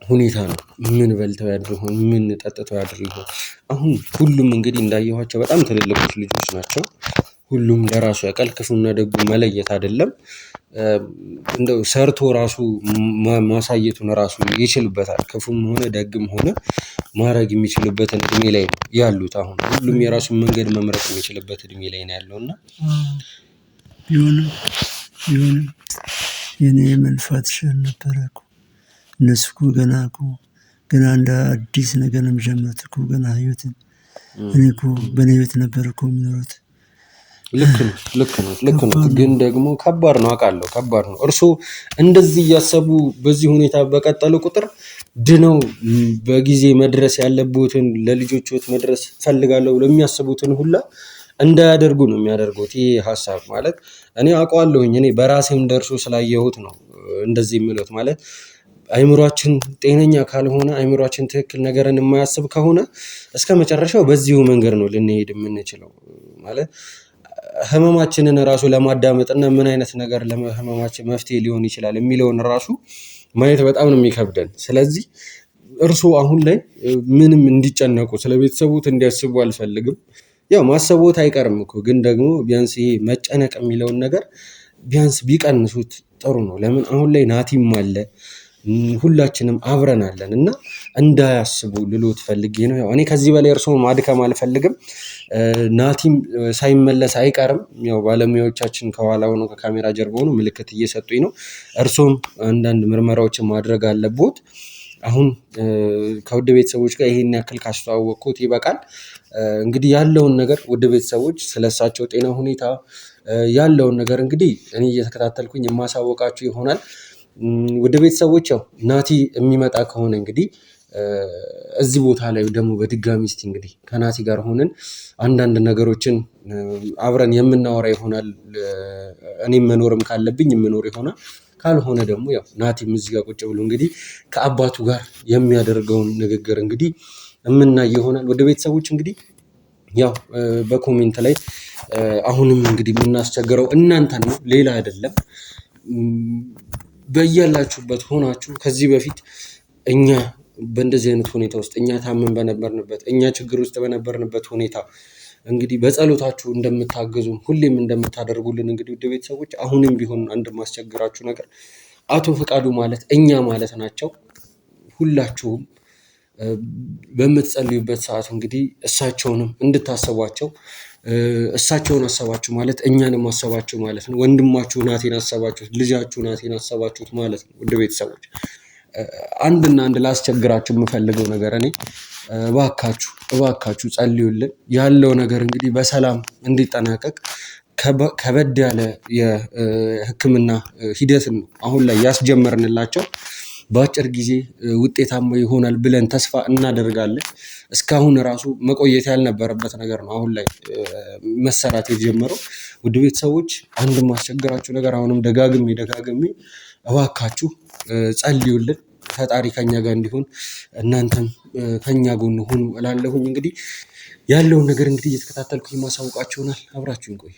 ሁኔታ ነው። ምን በልተው ያድሩ ይሆን? ምን ጠጥተው ያድሩ ይሆን? አሁን ሁሉም እንግዲህ እንዳየኋቸው በጣም ትልልቆች ልጆች ናቸው። ሁሉም ለራሱ ያውቃል። ክፉና ደጉ መለየት አይደለም እንደው ሰርቶ ራሱ ማሳየቱን ራሱ ይችልበታል። ክፉም ሆነ ደግም ሆነ ማድረግ የሚችልበትን እድሜ ላይ ነው ያሉት። አሁን ሁሉም የራሱን መንገድ መምረጥ የሚችልበት እድሜ ላይ ነው ያለው እና ቢሆንም የኔ መልፋት ይሻል ነበረ እኮ። እነሱ እኮ ገና እንደ አዲስ ነገር ነው የሚጀምሩት እኮ ገና ህይወትን። እኔ እኮ በእኔ ህይወት ነበር እኮ የሚኖሩት። ልክ ነው። ግን ደግሞ ከባድ ነው አውቃለሁ፣ ከባድ ነው። እርስዎ እንደዚህ እያሰቡ በዚህ ሁኔታ በቀጠሉ ቁጥር ድነው በጊዜ መድረስ ያለቦትን ለልጆችዎት መድረስ ፈልጋለሁ ብለው የሚያስቡትን ሁላ እንዳያደርጉ ነው የሚያደርጉት። ይህ ሀሳብ ማለት እኔ አውቀዋለሁኝ። እኔ በራሴም ደርሶ ስላየሁት ነው እንደዚህ የምሉት። ማለት አይምሯችን ጤነኛ ካልሆነ፣ አይምሯችን ትክክል ነገርን የማያስብ ከሆነ እስከ መጨረሻው በዚሁ መንገድ ነው ልንሄድ የምንችለው። ማለት ህመማችንን ራሱ ለማዳመጥና ምን አይነት ነገር ለህመማችን መፍትሄ ሊሆን ይችላል የሚለውን ራሱ ማየት በጣም ነው የሚከብደን። ስለዚህ እርስዎ አሁን ላይ ምንም እንዲጨነቁ ስለ ቤተሰቦት እንዲያስቡ አልፈልግም። ያው ማሰቦት አይቀርም እኮ፣ ግን ደግሞ ቢያንስ ይሄ መጨነቅ የሚለውን ነገር ቢያንስ ቢቀንሱት ጥሩ ነው። ለምን አሁን ላይ ናቲም አለ፣ ሁላችንም አብረን አለን እና እንዳያስቡ ልሎት ፈልጌ ነው። ያው እኔ ከዚህ በላይ እርስዎን ማድከም አልፈልግም። ናቲም ሳይመለስ አይቀርም። ያው ባለሙያዎቻችን ከኋላ ሆነው ከካሜራ ጀርባ ሆነው ምልክት እየሰጡኝ ነው። እርስዎም አንዳንድ ምርመራዎችን ማድረግ አለቦት። አሁን ከውድ ቤተሰቦች ጋር ይሄን ያክል ካስተዋወቅኩት ይበቃል። እንግዲህ ያለውን ነገር ውድ ቤተሰቦች ስለሳቸው ጤና ሁኔታ ያለውን ነገር እንግዲህ እኔ እየተከታተልኩኝ የማሳወቃችሁ ይሆናል። ውድ ቤተሰቦች ያው ናቲ የሚመጣ ከሆነ እንግዲህ እዚህ ቦታ ላይ ደግሞ በድጋሚ እስቲ እንግዲህ ከናቲ ጋር ሆነን አንዳንድ ነገሮችን አብረን የምናወራ ይሆናል። እኔም መኖርም ካለብኝ የምኖር ይሆናል። ካልሆነ ደግሞ ያው ናቲም እዚህ ጋር ቁጭ ብሎ እንግዲህ ከአባቱ ጋር የሚያደርገውን ንግግር እንግዲህ የምናይ ይሆናል። ወደ ቤተሰቦች እንግዲህ ያው በኮሜንት ላይ አሁንም እንግዲህ የምናስቸግረው እናንተን ነው፣ ሌላ አይደለም። በያላችሁበት ሆናችሁ ከዚህ በፊት እኛ በእንደዚህ አይነት ሁኔታ ውስጥ እኛ ታመን በነበርንበት፣ እኛ ችግር ውስጥ በነበርንበት ሁኔታ እንግዲህ በጸሎታችሁ እንደምታገዙ ሁሌም እንደምታደርጉልን እንግዲህ ውድ ቤተሰቦች አሁንም ቢሆን አንድ ማስቸግራችሁ ነገር አቶ ፍቃዱ ማለት እኛ ማለት ናቸው። ሁላችሁም በምትጸልዩበት ሰዓት እንግዲህ እሳቸውንም እንድታሰቧቸው፣ እሳቸውን አሰባችሁ ማለት እኛንም አሰባችሁ ማለት ነው። ወንድማችሁ ናቲን አሰባችሁት፣ ልጃችሁ ናቲን አሰባችሁት ማለት ነው። ውድ ቤተሰቦች አንድና አንድ ላስቸግራችሁ የምፈልገው ነገር እኔ እባካችሁ ጸልዩልን። ያለው ነገር እንግዲህ በሰላም እንዲጠናቀቅ ከበድ ያለ የሕክምና ሂደትን ነው አሁን ላይ ያስጀመርንላቸው። በአጭር ጊዜ ውጤታማ ይሆናል ብለን ተስፋ እናደርጋለን። እስካሁን ራሱ መቆየት ያልነበረበት ነገር ነው አሁን ላይ መሰራት የጀመረው። ውድ ቤተሰቦች አንድ ማስቸግራችሁ ነገር አሁንም ደጋግሜ እባካችሁ ጸልዩልን። ፈጣሪ ከኛ ጋር እንዲሆን እናንተም ከኛ ጎን ሁኑ እላለሁኝ። እንግዲህ ያለውን ነገር እንግዲህ እየተከታተልኩኝ ማሳወቃችሁ ይሆናል። አብራችሁን ቆዩ።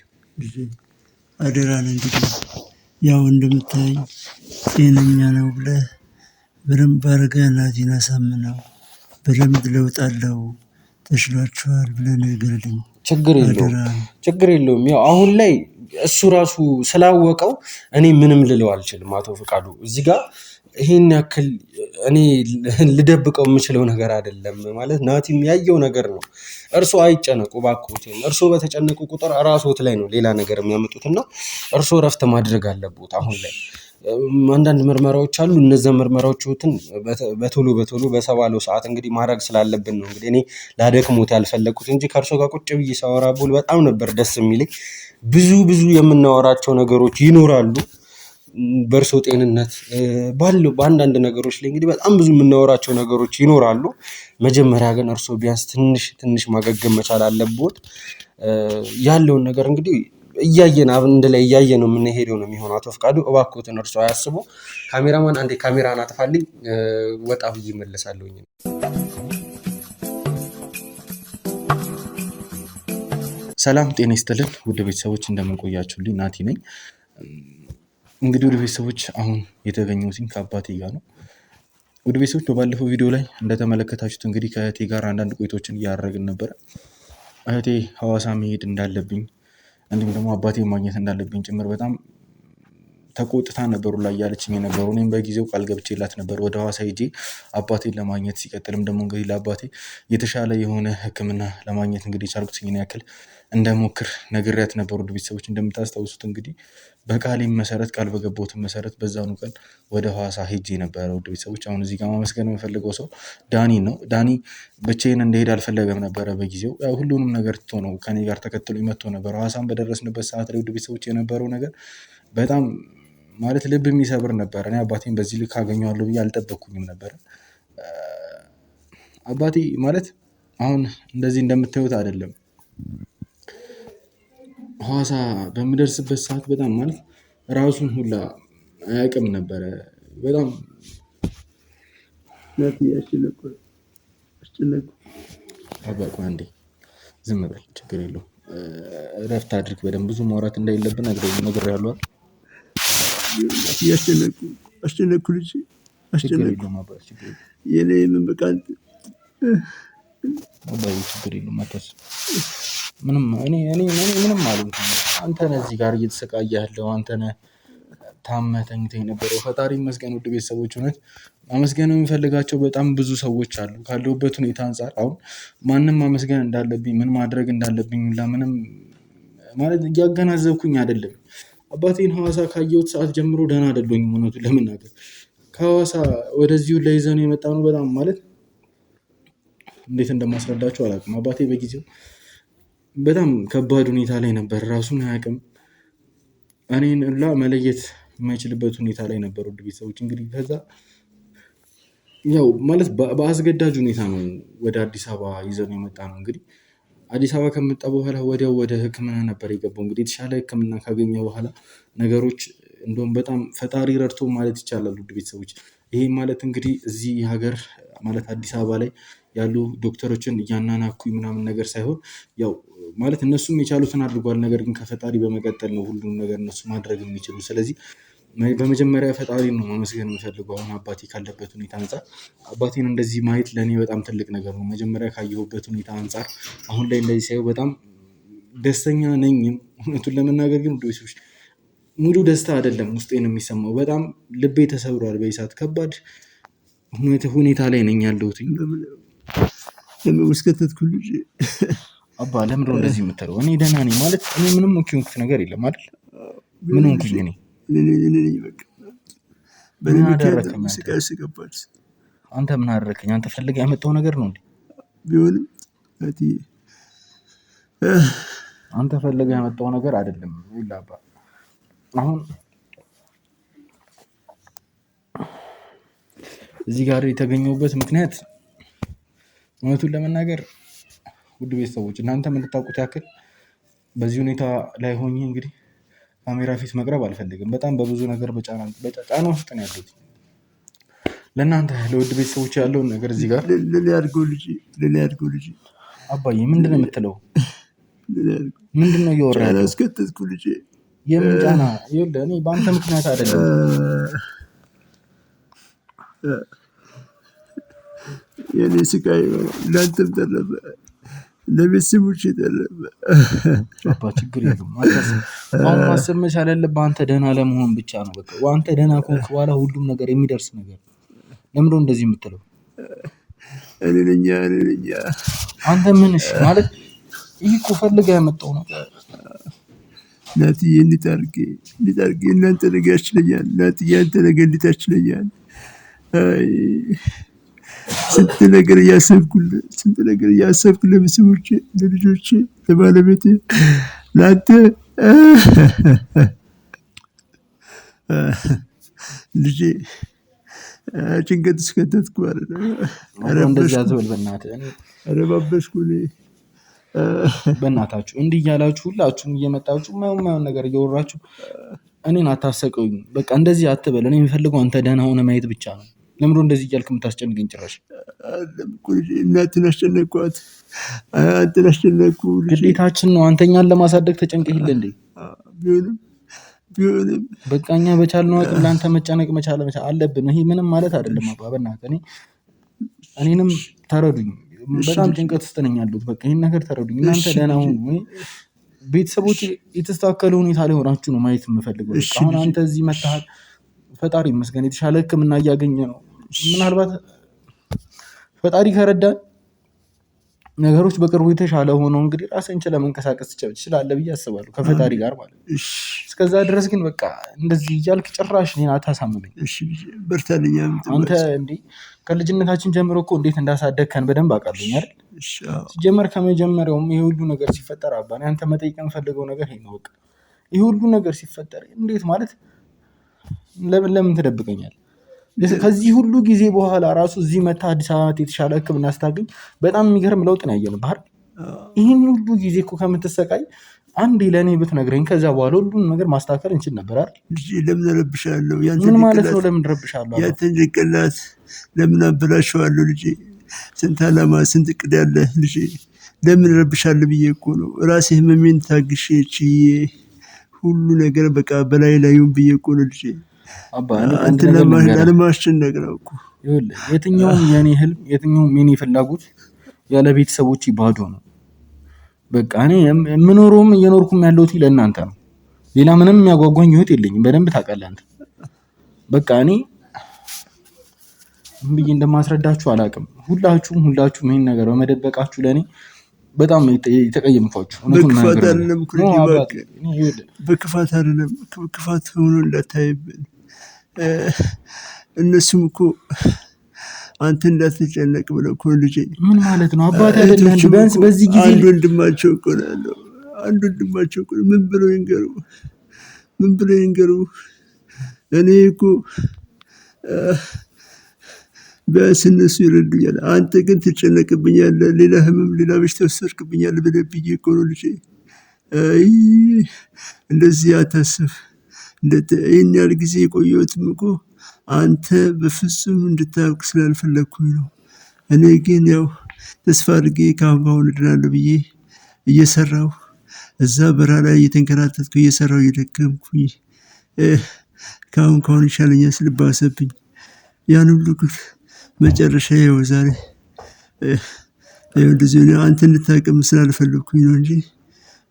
አደራን እንግዲህ ያው እንደምታይ ጤነኛ ነው ብለህ በደንብ አድርገህ ናቲን አሳምነው። በደንብ ለውጥ አለው ተሽሏችኋል ብለህ ንገርልኝ። ችግር የለውም። ያው አሁን ላይ እሱ ራሱ ስላወቀው እኔ ምንም ልለው አልችልም። አቶ ፍቃዱ እዚህ ጋር ይሄን ያክል እኔ ልደብቀው የምችለው ነገር አይደለም። ማለት ናቲም ያየው ነገር ነው። እርሶ አይጨነቁ እባክዎትን። እርሶ በተጨነቁ ቁጥር ራስዎት ላይ ነው ሌላ ነገር የሚያመጡትና እርሶ እረፍት ማድረግ አለቦት። አሁን ላይ አንዳንድ ምርመራዎች አሉ። እነዛ ምርመራዎችን በቶሎ በሰባለው ሰዓት እንግዲህ ማድረግ ስላለብን ነው እንግዲህ እኔ ላደክሞት ያልፈለግኩት እንጂ ከእርሶ ጋር ቁጭ ብዬ ሳወራ ቡል በጣም ነበር ደስ የሚለኝ። ብዙ የምናወራቸው ነገሮች ይኖራሉ በእርሶ ጤንነት ባለው በአንዳንድ ነገሮች ላይ እንግዲህ በጣም ብዙ የምናወራቸው ነገሮች ይኖራሉ። መጀመሪያ ግን እርሶ ቢያንስ ትንሽ ማገገም መቻል አለብዎት። ያለውን ነገር እንግዲህ እያየን አንድ ላይ እያየን ነው የምንሄደው ነው የሚሆነው። አቶ ፍቃዱ እባክዎትን እርሶ አያስቡ። ካሜራማን አንዴ ካሜራን አጥፋልኝ፣ ወጣ ብዬ እመለሳለሁኝ። ሰላም ጤና ይስጥልን ውድ ቤተሰቦች እንደምን ቆያችሁልኝ? ናቲ ነኝ። እንግዲህ ውድ ቤተሰቦች አሁን የተገኘሁትኝ ከአባቴ ጋር ነው። ውድ ቤተሰቦች በባለፈው ቪዲዮ ላይ እንደተመለከታችሁት እንግዲህ ከእህቴ ጋር አንዳንድ ቆይቶችን እያደረግን ነበረ። እህቴ ሐዋሳ መሄድ እንዳለብኝ እንዲሁም ደግሞ አባቴን ማግኘት እንዳለብኝ ጭምር በጣም ተቆጥታ ነበሩ ላይ ያለችኝ የነበሩ። እኔም በጊዜው ቃል ገብቼላት ነበር ወደ ሐዋሳ ሄጄ አባቴን ለማግኘት ሲቀጥልም ደግሞ እንግዲህ ለአባቴ የተሻለ የሆነ ሕክምና ለማግኘት እንግዲህ የቻልኩትን ያክል እንደሞክር ነግሬያት ነበር። ውድ ቤተሰቦች እንደምታስታውሱት እንግዲህ በቃሌም መሰረት ቃል በገባሁትም መሰረት በዛኑ ቀን ወደ ሐዋሳ ሄጄ ነበረ። ውድ ቤተሰቦች አሁን እዚህ ጋር ማመስገን የምፈልገው ሰው ዳኒን ነው። ዳኒ ብቻዬን እንደሄድ አልፈለገም ነበረ በጊዜው። ሁሉንም ነገር ትቶ ነው ከኔ ጋር ተከትሎ መጥቶ ነበር። ሐዋሳን በደረስንበት ሰዓት ላይ ውድ ቤተሰቦች የነበረው ነገር በጣም ማለት ልብ የሚሰብር ነበር። እኔ አባቴን በዚህ ልክ አገኘዋለሁ ብዬ አልጠበቅኩኝም ነበር። አባቴ ማለት አሁን እንደዚህ እንደምታዩት አይደለም። ሐዋሳ በምደርስበት ሰዓት በጣም ማለት ራሱን ሁላ አያውቅም ነበረ። በጣም አባቁ አንዴ ዝም በል ችግር የለውም። እረፍት አድርግ። በደንብ ብዙ ማውራት እንደሌለብን ነግሬሃለሁ። አስጨነቁ ልጅ አስጨነቁ። የኔ ምን በቃ ችግር የለውም አታስብ። ምንም እኔ ምንም አልሆንኩም። አንተ ነህ እዚህ ጋር እየተሰቃየህ ያለው፣ አንተ ነህ ታመህ ተኝተህ የነበረው። ፈጣሪ ይመስገን። ውድ ቤተሰቦች እውነት ማመስገን የሚፈልጋቸው በጣም ብዙ ሰዎች አሉ። ካለሁበት ሁኔታ አንጻር አሁን ማንም ማመስገን እንዳለብኝ ምን ማድረግ እንዳለብኝ ለምንም ማለት እያገናዘብኩኝ አይደለም። አባቴን ሐዋሳ ካየሁት ሰዓት ጀምሮ ደህና አይደለሁኝም እውነቱን ለመናገር። ከሐዋሳ ወደዚሁ ለይዘን የመጣ ነው። በጣም ማለት እንዴት እንደማስረዳችሁ አላውቅም። አባቴ በጊዜው በጣም ከባድ ሁኔታ ላይ ነበር። ራሱን አያውቅም። እኔን ሁላ መለየት የማይችልበት ሁኔታ ላይ ነበር። ውድ ቤተሰቦች እንግዲህ ከዛ ያው ማለት በአስገዳጅ ሁኔታ ነው ወደ አዲስ አበባ ይዘን የመጣ ነው። እንግዲህ አዲስ አበባ ከመጣ በኋላ ወዲያው ወደ ሕክምና ነበር የገባው። እንግዲህ የተሻለ ሕክምና ካገኘ በኋላ ነገሮች እንደውም በጣም ፈጣሪ ረድቶ ማለት ይቻላል። ውድ ቤተሰቦች ይሄ ማለት እንግዲህ እዚህ ሀገር ማለት አዲስ አበባ ላይ ያሉ ዶክተሮችን እያናናኩኝ ምናምን ነገር ሳይሆን ያው ማለት እነሱም የቻሉትን አድርጓል። ነገር ግን ከፈጣሪ በመቀጠል ነው ሁሉም ነገር እነሱ ማድረግ የሚችሉ። ስለዚህ በመጀመሪያ ፈጣሪ ነው ማመስገን የምፈልገው። አሁን አባቴ ካለበት ሁኔታ አንጻር አባቴን እንደዚህ ማየት ለእኔ በጣም ትልቅ ነገር ነው። መጀመሪያ ካየሁበት ሁኔታ አንጻር አሁን ላይ እንደዚህ ሳየው በጣም ደስተኛ ነኝም። እውነቱን ለመናገር ግን ቤተሰቦች ሙሉ ደስታ አይደለም ውስጤን የሚሰማው። በጣም ልቤ ተሰብሯል። በይሳት ከባድ ሁኔታ ላይ ነኝ ያለሁት። ለምስከተትኩ ልጅ አባ ለምንድነው እንደዚህ የምትለው? እኔ ደህና ነኝ ማለት እኔ ምንም ሆንኩት ነገር የለም አይደል? ምን ሆንኩኝ እኔ? ምን አደረከኝ? አንተ ምን አደረከኝ? አንተ ፈልገህ ያመጣው ነገር ነው እንዴ? ቢሆንም አንተ ፈልገህ ያመጣው ነገር አይደለም። ይላባ አሁን እዚህ ጋር የተገኘሁበት ምክንያት እውነቱን ለመናገር ውድ ቤተሰቦች እናንተ የምታውቁት ያክል በዚህ ሁኔታ ላይ ሆኜ እንግዲህ ካሜራ ፊት መቅረብ አልፈልግም። በጣም በብዙ ነገር በጫና ውስጥ ነው ያለሁት። ለእናንተ ለውድ ቤተሰቦች ያለውን ነገር እዚህ ጋር ለሊያድገው ልጅ አባዬ ምንድን ነው የምትለው? ምንድን ነው እያወራህ ያለው? አስከተትኩ ልጅ የምን ጫና? ይኸውልህ እኔ በአንተ ምክንያት አይደለም። የኔ ስቃይ ለአንተም ተረፈ፣ ለቤተሰቦች ተረፈ። አባ ችግር የለውም አታስብ። አሁን ማሰብ መቻል ያለብህ አንተ ደህና ለመሆን ብቻ ነው። በቃ አንተ ደህና ከሆንክ በኋላ ሁሉም ነገር የሚደርስ ነገር። ለምንድን ነው እንደዚህ የምትለው? እኔ ነኝ አንተ ምን እሺ ማለት ይህ እኮ ፈልገህ ያመጣው ነው። ናትዬ እንዴት አድርጌ እናንተ ነገር ያስችለኛል። ናትዬ አንተ ነገር እንዴት ያስችለኛል? ስንት ነገር እያሰብኩ ለቤተሰቦቼ፣ ለልጆቼ፣ ለባለቤቴ፣ ለአንተ ልጄ ጭንቀት እስከተትኩ ማለት ነው። ረባበስኩ። በእናታችሁ እንዲህ እያላችሁ ሁላችሁም እየመጣችሁ ማየውን ነገር እየወራችሁ እኔን አታሰቀዩኝ። በቃ እንደዚህ አትበል። እኔ የሚፈልገው አንተ ደህና ሆነ ማየት ብቻ ነው። ለምንድነው እንደዚህ እያልክ የምታስጨንቀኝ? ጭራሽ እናትን አስጨነቅኳት፣ አንተን አስጨነቅኩ። ግዴታችን ነው። አንተኛን ለማሳደግ ተጨንቀህ የለ እንዴ? ቢሆንም በቃ እኛ በቻልነው አቅም ለአንተ መጨነቅ መቻል አለብን። ይሄ ምንም ማለት አይደለም። አባ በእናትህ እኔንም ተረዱኝ። በጣም ጭንቀት ውስጥ ነኝ ያለሁት። በቃ ይሄን ነገር ተረዱኝ። እናንተ ደህና ሁኑ። ቤተሰቦች የተስተካከለ ሁኔታ ላይ ሆናችሁ ነው ማየት የምፈልገው። አሁን አንተ እዚህ መጥተሃል፣ ፈጣሪ ይመስገን የተሻለ ሕክምና እያገኘ ነው። ምናልባት ፈጣሪ ከረዳን ነገሮች በቅርቡ የተሻለ ሆነው እንግዲህ ራስን ችለህ መንቀሳቀስ ትችላለህ ብዬ አስባለሁ፣ ከፈጣሪ ጋር ማለት ነው። እስከዛ ድረስ ግን በቃ እንደዚህ እያልክ ጭራሽ እኔን አታሳምመኝ። በርታልኝ። አንተ እንዲህ ከልጅነታችን ጀምሮ እኮ እንዴት እንዳሳደግከን በደንብ አውቃለሁ አይደል? ሲጀመር ከመጀመሪያውም ይሄ ሁሉ ነገር ሲፈጠር አባ አንተ መጠየቅ የምፈልገው ነገር ይሄ ነው። በቃ ይሄ ሁሉ ነገር ሲፈጠር እንዴት ማለት ለምን ትደብቀኛለህ? ከዚህ ሁሉ ጊዜ በኋላ ራሱ እዚህ መታ አዲስ አበባ የተሻለ ሕክምና ስታገኝ በጣም የሚገርም ለውጥ ነው ያየነው። ባህር ይህን ሁሉ ጊዜ እኮ ከምትሰቃይ አንዴ ለእኔ ብትነግረኝ ከዛ በኋላ ሁሉን ነገር ማስተካከል እንችል ነበር አይደል? ለምን ረብሻለሁ? ምን ማለት ነው ለምን ረብሻለሁ? ያንተን ጭንቅላት ለምን አበላሸዋለሁ? ልጄ ስንት ዓላማ ስንት እቅድ ያለ ልጄ ለምን ረብሻለሁ ብዬ እኮ ነው ራሴ ህመሜን ታግሼ ችዬ ሁሉ ነገር በቃ በላይ ላዩን ብዬ እኮ ነው ልጄ። አንተን ለማስጨነቅ ነው እኮ። የትኛውም የኔ ህልም የትኛውም የኔ ፍላጎት ያለ ቤተሰቦች ባዶ ነው። በቃ እኔ የምኖረውም እየኖርኩም ያለሁት ለእናንተ ነው። ሌላ ምንም የሚያጓጓኝ ህይወት የለኝም። በደንብ ታውቃለህ አንተ። በቃ እኔ ምን ብዬ እንደማስረዳችሁ አላውቅም። ሁላችሁም ይሄን ነገር በመደበቃችሁ ለእኔ በጣም የተቀየምኳችሁ። በክፋት አይደለም፣ ክፋት ሆኖ እንዳታይብን። እነሱም እኮ አንተ እንዳትጨነቅ ብለው እኮ ልጄ። ምን ማለት ነው አባቴ አይደለም? ቢያንስ በዚህ ጊዜ አንድ ወንድማቸው እኮ ነው ያለው። አንድ ወንድማቸው እኮ ምን ብለው ይንገሩ? እኔ እኮ ቢያንስ እነሱ ይረዱኛል። አንተ ግን ትጨነቅብኛለህ፣ ሌላ ህመም ሌላ በሽታ ወሰድክብኛለህ ብለህ ብዬ እኮ ነው ልጄ። እንደዚህ አታስብ። ይህን ያህል ጊዜ የቆየሁትም እኮ አንተ በፍጹም እንድታውቅ ስላልፈለግኩኝ ነው። እኔ ግን ያው ተስፋ አድርጌ ከአሁን እድናለሁ ብዬ እየሰራሁ እዛ በረሃ ላይ እየተንከራተትኩ እየሰራሁ እየደከምኩኝ ከአሁን ይሻለኛል ስል ባሰብኝ። ያን ሁሉ ግን መጨረሻ ይኸው ዛሬ እንደዚህ ነው። አንተ እንድታውቅም ስላልፈለግኩኝ ነው እንጂ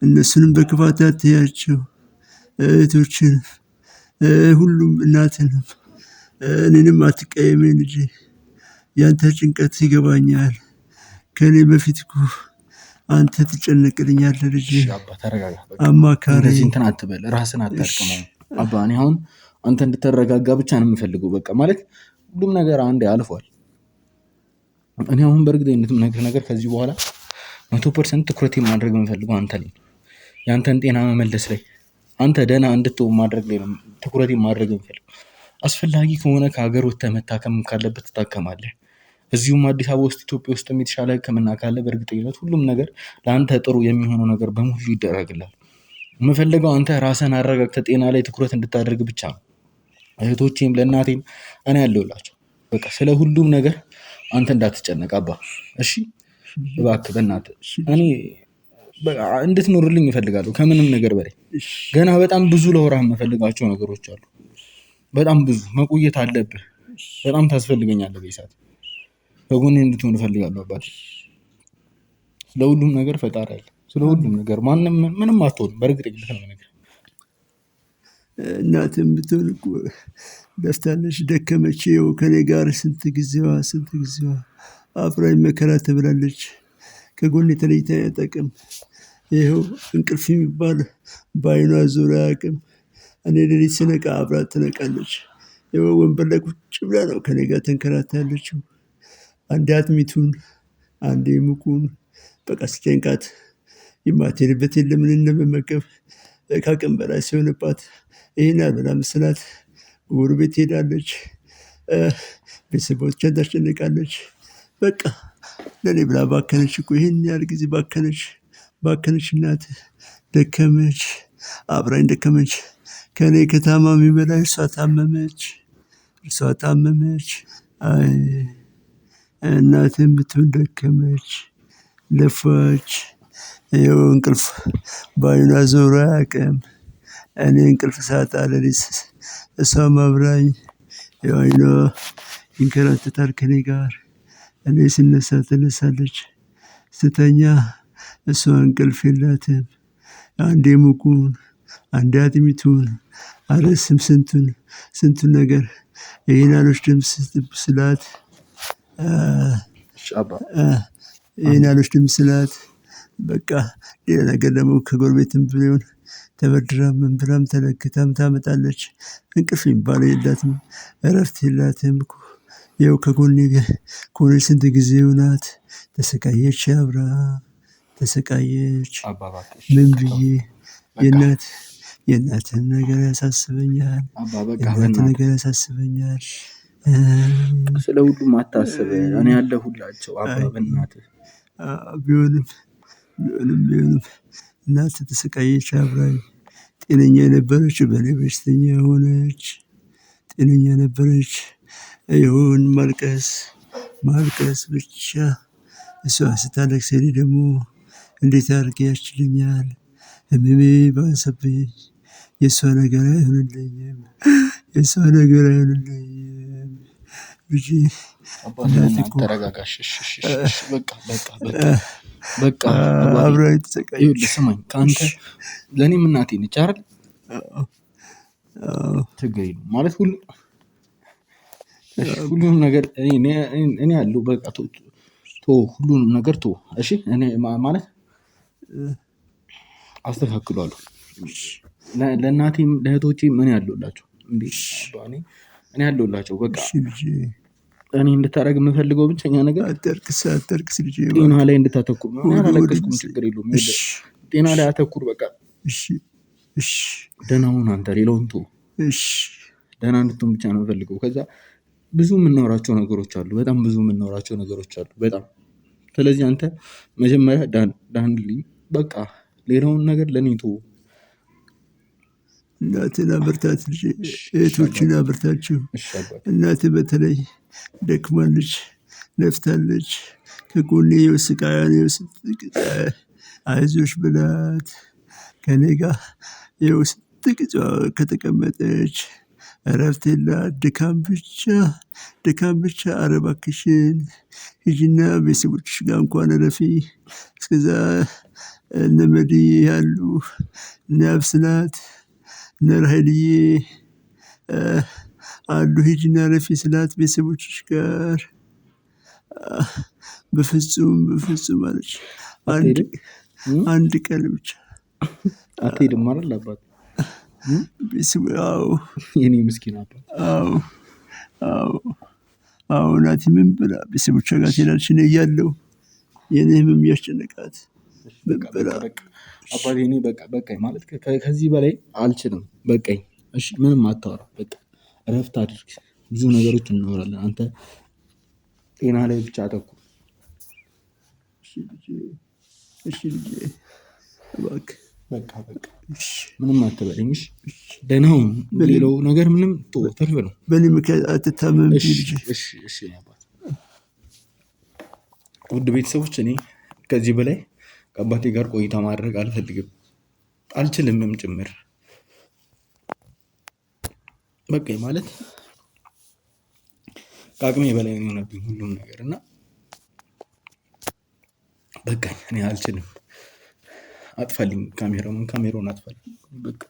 እነሱንም በክፋት አትያቸው፣ እህቶችን ሁሉም እናትንም እኔንም አትቀየመኝ ልጄ። ያንተ ጭንቀት ይገባኛል። ከኔ በፊት እኮ አንተ ትጨነቅልኛለህ ልጄ። አማካሪ እንትን አትበል፣ ራስን አታድክመው አባ። እኔ አሁን አንተ እንድትረጋጋ ብቻ ነው የምፈልገው። በቃ ማለት ሁሉም ነገር አንዴ አልፏል። እኔ አሁን በእርግጠኝነት የምነግርህ ነገር ከዚህ በኋላ 100% ትኩረት ማድረግ የምፈልገው አንተ ላይ፣ ያንተን ጤና መመለስ ላይ፣ አንተ ደህና እንድትሆን ማድረግ ላይ ነው ትኩረት ማድረግ የምፈልገው። አስፈላጊ ከሆነ ከሀገር ወጥተህ መታከም ካለበት ትታከማለህ። እዚሁም አዲስ አበባ ውስጥ ኢትዮጵያ ውስጥ የተሻለ ሕክምና ካለ በእርግጠኝነት ሁሉም ነገር ለአንተ ጥሩ የሚሆነው ነገር በሙሉ ይደረግልሃል። የምፈልገው አንተ ራስህን አረጋግተህ ጤና ላይ ትኩረት እንድታደርግ ብቻ ነው። እህቶቼም ለእናቴም እኔ ያለሁላቸው። በቃ ስለ ሁሉም ነገር አንተ እንዳትጨነቅ አባ። እሺ እባክህ በእናትህ እኔ እንድትኖርልኝ እፈልጋለሁ ከምንም ነገር በላይ። ገና በጣም ብዙ ለወራህ የምፈልጋቸው ነገሮች አሉ። በጣም ብዙ መቆየት አለብህ። በጣም ታስፈልገኛለህ። በይሳት በጎኔ እንድትሆን እፈልጋለሁ አባቴ። ስለሁሉም ነገር ፈጣሪ አለ። ስለሁሉም ነገር ምንም አትሆንም። በእርግጠኝነት ነው ነገር እናትም ብትሆን እኮ ደስታለች፣ ደከመች። ይኸው ከኔ ጋር ስንት ጊዜዋ አብራኝ መከራ ትብላለች። ከጎን የተለይታ አያውቅም። ይኸው እንቅልፍ የሚባል በአይኗ ዞር አያውቅም። እኔ ሌሊት ስነቃ አብራ ትነቃለች። ይኸው ወንበር ላይ ቁጭ ብላ ነው ከኔ ጋር ተንከራታ ያለችው። አንዴ አጥሚቱን አንዴ ሙቁን በቃ ሲጨንቃት የማትሄድበት የለም። ምን እንደመመገብ ከአቅም በላይ ሲሆንባት ይሄን አልበላ ምስላት ጎረቤት ትሄዳለች፣ ቤተሰቦቿን ታስጨንቃለች። በቃ ለእኔ ብላ ባከነች እኮ ይሄን ያህል ጊዜ ባከነች። እናት ደከመች፣ አብራኝ ደከመች። ከኔ ከታማሚ በላይ እርሷ ታመመች። አይ እናትህም ብትሆን ደከመች ለፋች። ይኸው እንቅልፍ በዓይኗ ዞሮ አያውቅም። እኔ እንቅልፍ ሳጣ ሌሊት እሷም አብራኝ ያው ዓይኗ ይንከራተታል ከእኔ ጋር። እኔ ስነሳ ትነሳለች። ስተኛ እሷ እንቅልፍ የላትም። አንዴ ሙቁን አንዴ አጥሚቱን ኧረ ስንቱን ነገር ይሄን አልወስድም ስላት ይሄን አልወስድም ስላት በቃ ሌላ ነገር ደግሞ ከጎረቤትም ቢሆን ተበድራም ምን ብላም ተለክታም ታመጣለች። እንቅልፍ የሚባለው የላትም። እረፍት የላትም እኮ ይኸው ከጎኔ ከሆነች ስንት ጊዜው ናት። ተሰቃየች አብራ ተሰቃየች። ምን ብዬ የእናትህን ነገር ያሳስበኛል። የእናትህ ነገር ያሳስበኛል። ስለ ሁሉም አታስብ፣ እኔ አለሁላቸው አባ በእናትህ። ቢሆንም እናትህ ተሰቃየች አብራኝ። ጤነኛ የነበረች በእኔ በሽተኛ ሆነች። ጤነኛ ነበረች። ይሁን ማልቀስ ብቻ። እሷ ስታለቅስ እኔ ደግሞ እንዴት አድርጌ ያስችለኛል። ህመሜ ባሰብኝ። የእሷ ነገር አይሆንልኝም። ልጄ ተረጋጋ። በቃ አብራኝ ተሰቃየች። ስማኝ፣ ከአንተ ለእኔም እናቴ ነች አይደል? ችግር የለውም ማለት ሁሉንም ነገር እኔ አለሁ። በቃ ሁሉንም ነገር እሺ። እኔ ማለት አስተካክሏለሁ። ለእናቴም ለእህቶቼም ምን ያለውላቸው እንዴ? እኔ ያለውላቸው በቃ እኔ እንድታደርግ የምፈልገው ብቸኛ ነገር አትርክስ ልጄ፣ ጤና ላይ እንድታተኩር ነው። አላለቀስኩም፣ ችግር የለውም። ጤና ላይ አተኩር በቃ። ደህና ሁን አንተ፣ ሌላውን ተው። ደህና እንድትሆን ብቻ ነው የምፈልገው። ከዛ ብዙ የምናወራቸው ነገሮች አሉ፣ በጣም ብዙ የምናወራቸው ነገሮች አሉ በጣም። ስለዚህ አንተ መጀመሪያ ዳንልኝ በቃ፣ ሌላውን ነገር ለእኔ ተው። እናትን አበርታት ልጄ፣ እህቶችን አበርታችሁ። እናትህ በተለይ ደክማለች፣ ለፍታለች። ከጎኔ ስቃያን አይዞሽ ብላት ከኔ ጋር ስንት ከተቀመጠች እረፍት የላት፣ ድካም ብቻ። ኧረ እባክሽን ሂጂና ቤተሰቦችሽ ጋር እንኳን እረፊ። እስከዛ እነ መዲ ያሉ እነ አብስላት እነ ራሄልዬ አሉ። ሂጂና እረፊ ስላት ቤተሰቦችሽ ጋር በፍጹም አለች። አንድ ቀን ብቻ አትሄድም አይደል አባት? የኔ ምስኪን አባት። አዎ ናቲ ምን ብላ ቤተሰቦቿ ጋር ትሄዳለች? እኔ እያለሁ የኔ ህመም እያስጨነቃት ምን ብላ? አባቴ እኔ በቃኝ ማለት ከዚህ በላይ አልችልም። በቃኝ። እሺ ምንም አታወራ። በቃ እረፍት አድርግ። ብዙ ነገሮች እናወራለን። አንተ ጤና ላይ ብቻ አተኩር። እሺ ልጄ እባክህ በቃ ምንም አትበለኝ። ደህና ሁን። ሌላው ነገር ምንም ተርፍ ነው። በእኔ ምክንያት አትታመም ልጄ። እሺ አባት። ውድ ቤተሰቦች፣ እኔ ከዚህ በላይ ከአባቴ ጋር ቆይታ ማድረግ አልፈልግም፣ አልችልምም ጭምር። በቃ ማለት ከአቅሜ በላይ የሆነብኝ ሁሉም ነገር እና በቃኝ። እኔ አልችልም። አጥፋልኝ ካሜራውን አጥፋልኝ በቃ።